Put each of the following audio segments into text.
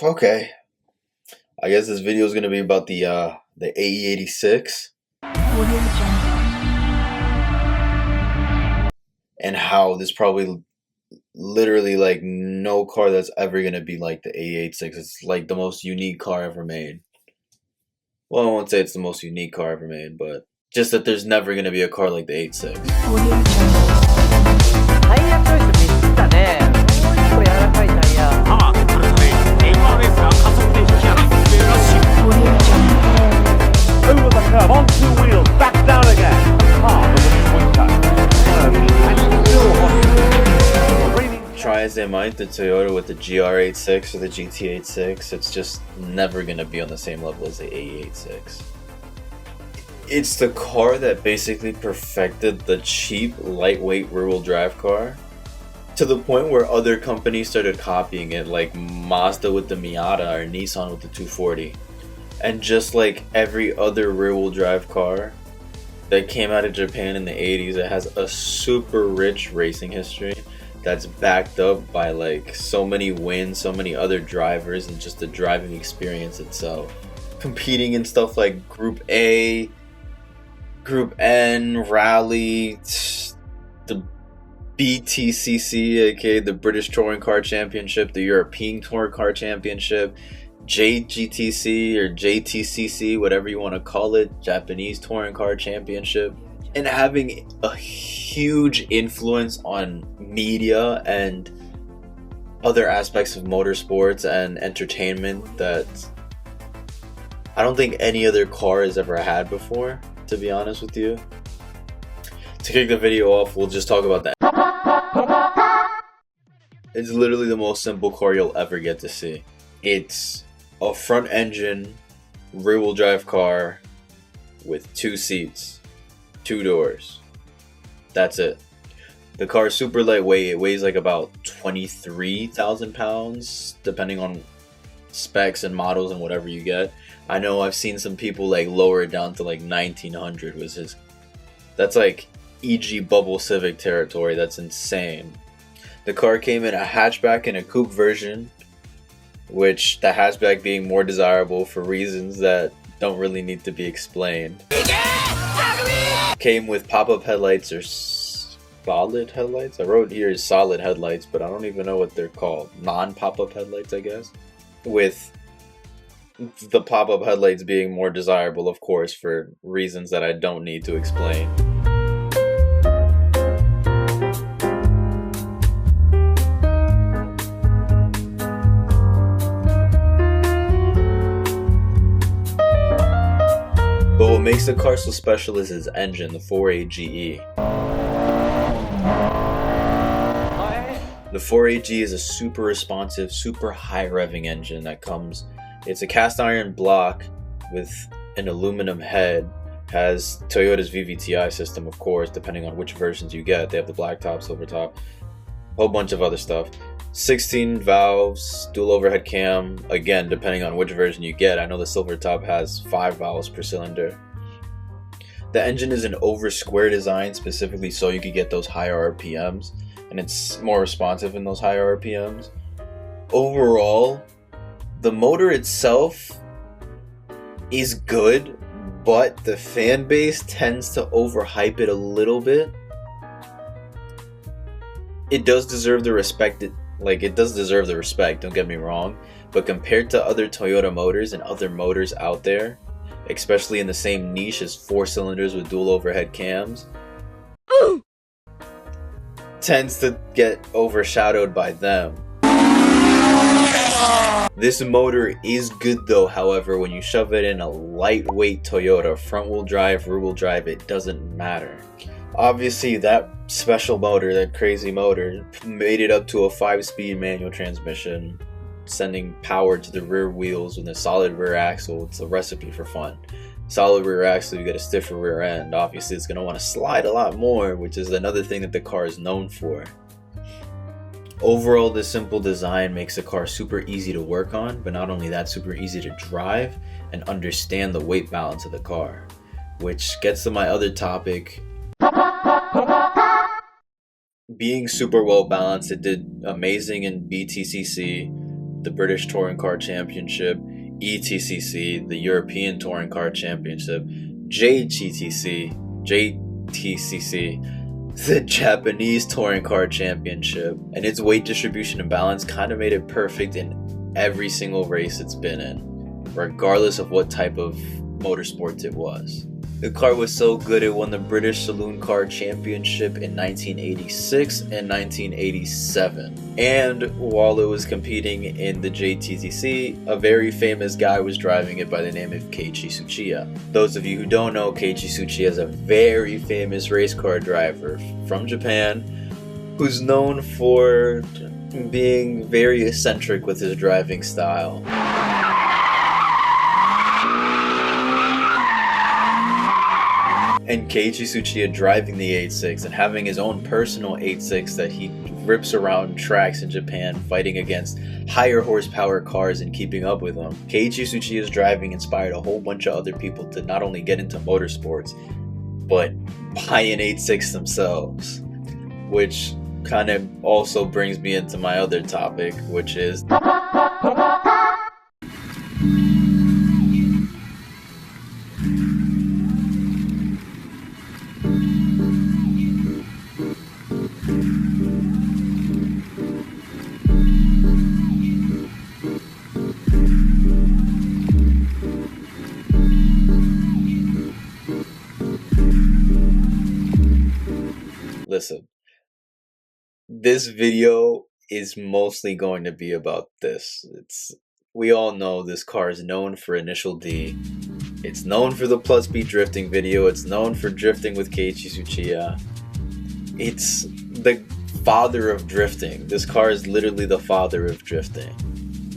Okay, I guess this video is gonna be about the AE86 and how there's probably literally like no car that's ever gonna be like the AE86. It's like the most unique car ever made. Well, I won't say it's the most unique car ever made, but just that there's never gonna be a car like the 86. タイヤチョイスミスったね。もう一個柔らかいタイヤ。Over the curb, on two wheels, back down again. Half of the winter. And still hot. Try as they might, the Toyota with the GR86 or the GT86, it's just never gonna be on the same level as the AE86. It's the car that basically perfected the cheap, lightweight rear-wheel drive car to the point where other companies started copying it, like Mazda with the Miata or Nissan with the 240. And just like every other rear-wheel drive car that came out of Japan in the 80s, it has a super rich racing history that's backed up by like so many wins, so many other drivers, and just the driving experience itself. Competing in stuff like Group A, Group N, Rally, the BTCC, aka the British Touring Car Championship, the European Touring Car Championship, JGTC or JTCC, whatever you want to call it, Japanese Touring Car Championship, and having a huge influence on media and other aspects of motorsports and entertainment that I don't think any other car has ever had before, to be honest with you. To kick the video off, we'll just talk about that. It's literally the most simple car you'll ever get to see. It's a front engine rear-wheel drive car with 2 seats, 2 doors. That's it. The car is super lightweight. It weighs like about 23,000 pounds, depending on specs and models and whatever you get. I know I've seen some people like lower it down to like 1900, which is, that's like EG Bubble Civic territory. That's insane. The car came in a hatchback and a coupe version, which the hatchback being more desirable for reasons that don't really need to be explained. Came with pop-up headlights or solid headlights? I wrote here solid headlights, but I don't even know what they're called. Non-pop-up headlights, I guess. With the pop-up headlights being more desirable, of course, for reasons that I don't need to explain. But what makes the car so special is its engine, the 4AGE. The 4AG is a super responsive, super high revving engine that comes, it's a cast iron block with an aluminum head, has Toyota's VVTi system, of course, depending on which versions you get. They have the black top, silver top, a whole bunch of other stuff. 16 valves, dual overhead cam, again, depending on which version you get. I know the silver top has 5 valves per cylinder. The engine is an over square design specifically so you could get those higher RPMs, and it's more responsive in those higher RPMs. Overall, the motor itself is good, but the fan base tends to overhype it a little bit. It does deserve the respect, don't get me wrong, but compared to other Toyota motors and other motors out there, especially in the same niche as 4 cylinders with dual overhead cams, tends to get overshadowed by them. This motor is good though, however, when you shove it in a lightweight Toyota, front wheel drive, rear wheel drive, it doesn't matter. Obviously that special motor, that crazy motor, made it up to a 5-speed manual transmission, sending power to the rear wheels with a solid rear axle. It's a recipe for fun. Solid rear axle, you get a stiffer rear end. Obviously it's going to want to slide a lot more, which is another thing that the car is known for. Overall, this simple design makes the car super easy to work on, but not only that, super easy to drive and understand the weight balance of the car. Which gets to my other topic. Being super well balanced, it did amazing in BTCC. the British Touring Car Championship, ETCC, the European Touring Car Championship, JTCC, the Japanese Touring Car Championship, and its weight distribution and balance kind of made it perfect in every single race it's been in, regardless of what type of motorsport it was. The car was so good it won the British Saloon Car Championship in 1986 and 1987. And while it was competing in the JTCC, a very famous guy was driving it by the name of Keiichi Tsuchiya. Those of you who don't know, Keiichi Tsuchiya is a very famous race car driver from Japan who's known for being very eccentric with his driving style. And Keiichi Tsuchiya driving the 8.6 and having his own personal 8.6 that he rips around tracks in Japan fighting against higher horsepower cars and keeping up with them. Keiichi Tsuchiya's driving inspired a whole bunch of other people to not only get into motorsports, but buy an 8.6 themselves. Which kind of also brings me into my other topic, which is... Listen, this video is mostly going to be about this. We all know this car is known for Initial D. It's known for the Plus B drifting video. It's known for drifting with Keiichi Tsuchiya. It's the father of drifting. This car is literally the father of drifting.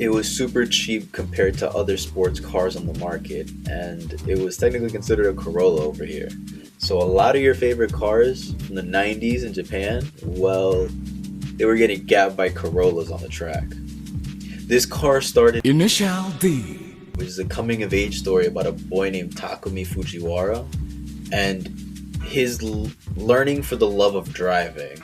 It was super cheap compared to other sports cars on the market, and it was technically considered a Corolla over here. So a lot of your favorite cars from the 90s in Japan, well, they were getting gapped by Corollas on the track. This car started Initial D, which is a coming of age story about a boy named Takumi Fujiwara and his learning for the love of driving.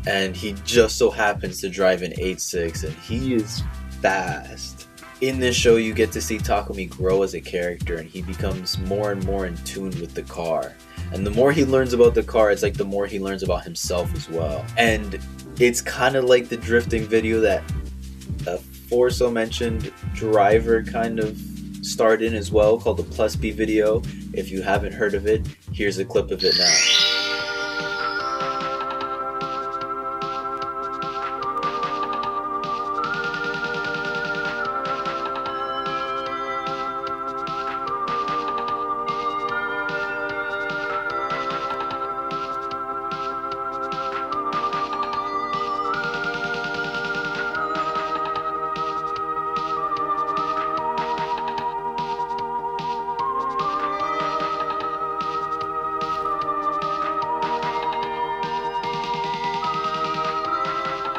And he just so happens to drive an 8.6, and he is fast. In this show, you get to see Takumi grow as a character, and he becomes more and more in tune with the car. And the more he learns about the car, it's like the more he learns about himself as well. And it's kind of like the drifting video that a aforementioned driver kind of starred in as well, called the Plus B video. If you haven't heard of it, here's a clip of it now.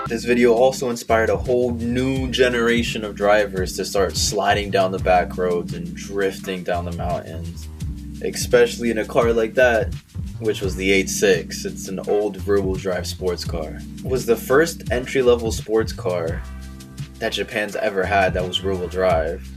This video also inspired a whole new generation of drivers to start sliding down the back roads and drifting down the mountains, especially in a car like that, which was the 8.6. It's an old rear-wheel drive sports car. It was the first entry-level sports car that Japan's ever had that was rear-wheel drive,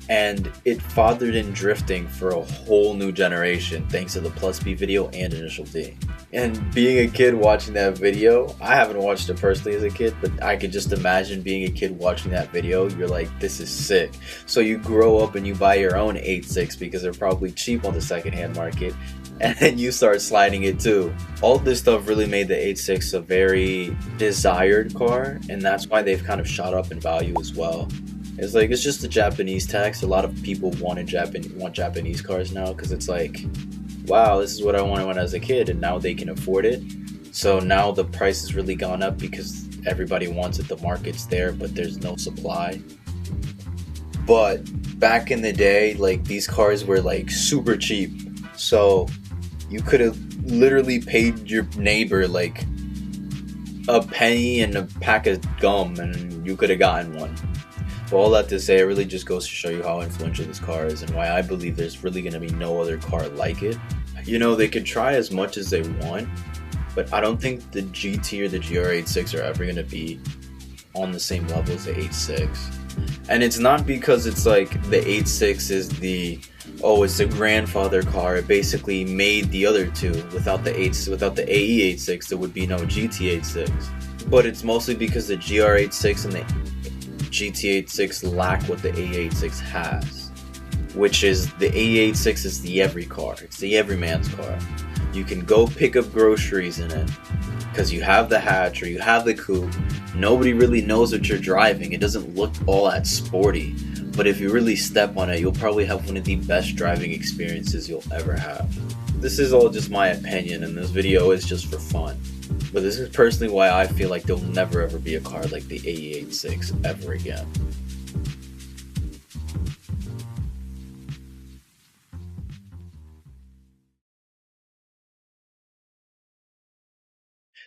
and it fathered in drifting for a whole new generation thanks to the Plus B video and Initial D. And being a kid watching that video, I haven't watched it personally as a kid, but I could just imagine being a kid watching that video. You're like, this is sick. So you grow up and you buy your own 8.6 because they're probably cheap on the secondhand market, and then you start sliding it too. All this stuff really made the 8.6 a very desired car, and that's why they've kind of shot up in value as well. It's like, it's just the Japanese tax. A lot of people want Japanese cars now because it's like, wow, this is what I wanted when I was a kid, and now they can afford it. So now the price has really gone up because everybody wants it. The market's there, but there's no supply. But back in the day, like, these cars were like super cheap. So you could have literally paid your neighbor like a penny and a pack of gum, and you could have gotten one. But all that to say, it really just goes to show you how influential this car is and why I believe there's really going to be no other car like it. You know, they could try as much as they want, but I don't think the GT or the GR86 are ever going to be on the same level as the 8.6. And it's not because it's like the 8.6 is it's the grandfather car. It basically made the other two. Without the AE 8.6, there would be no GT 8.6. But it's mostly because the GR 8.6 and the GT 8.6 lack what the AE 8.6 has, which is the AE 8.6 is the every car. It's the everyman's car. You can go pick up groceries in it because you have the hatch or you have the coupe. Nobody really knows what you're driving. It doesn't look all that sporty, but if you really step on it, you'll probably have one of the best driving experiences you'll ever have. This is all just my opinion, and this video is just for fun. But this is personally why I feel like there'll never ever be a car like the AE 8.6 ever again.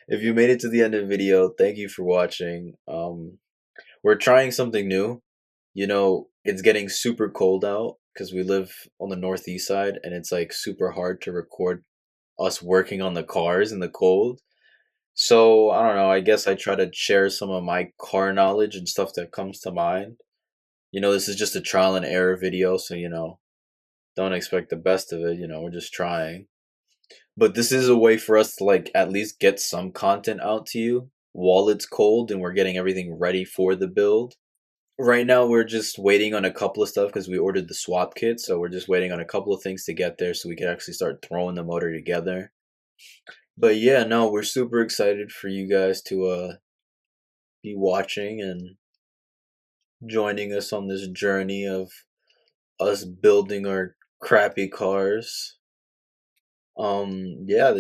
If you made it to the end of the video, thank you for watching. We're trying something new. You know, it's getting super cold out because we live on the northeast side, and it's like super hard to record us working on the cars in the cold. So I don't know, I guess I try to share some of my car knowledge and stuff that comes to mind. This is just a trial and error video, so don't expect the best of it. We're just trying. But this is a way for us to like at least get some content out to you while it's cold and we're getting everything ready for the build. Right now we're just waiting on a couple of stuff because we ordered the swap kit, so we're just waiting on a couple of things to get there so we can actually start throwing the motor together. But yeah, no, we're super excited for you guys to be watching and joining us on this journey of us building our crappy cars. Yeah,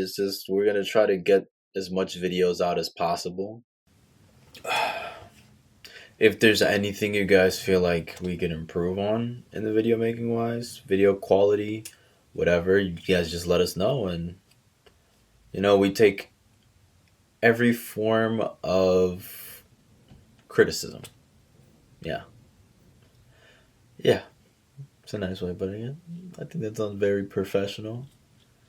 we're gonna try to get as much videos out as possible. If there's anything you guys feel like we can improve on in the video making wise, video quality, whatever, you guys just let us know. And we take every form of criticism. Yeah, it's a nice way of putting it. I think that sounds very professional.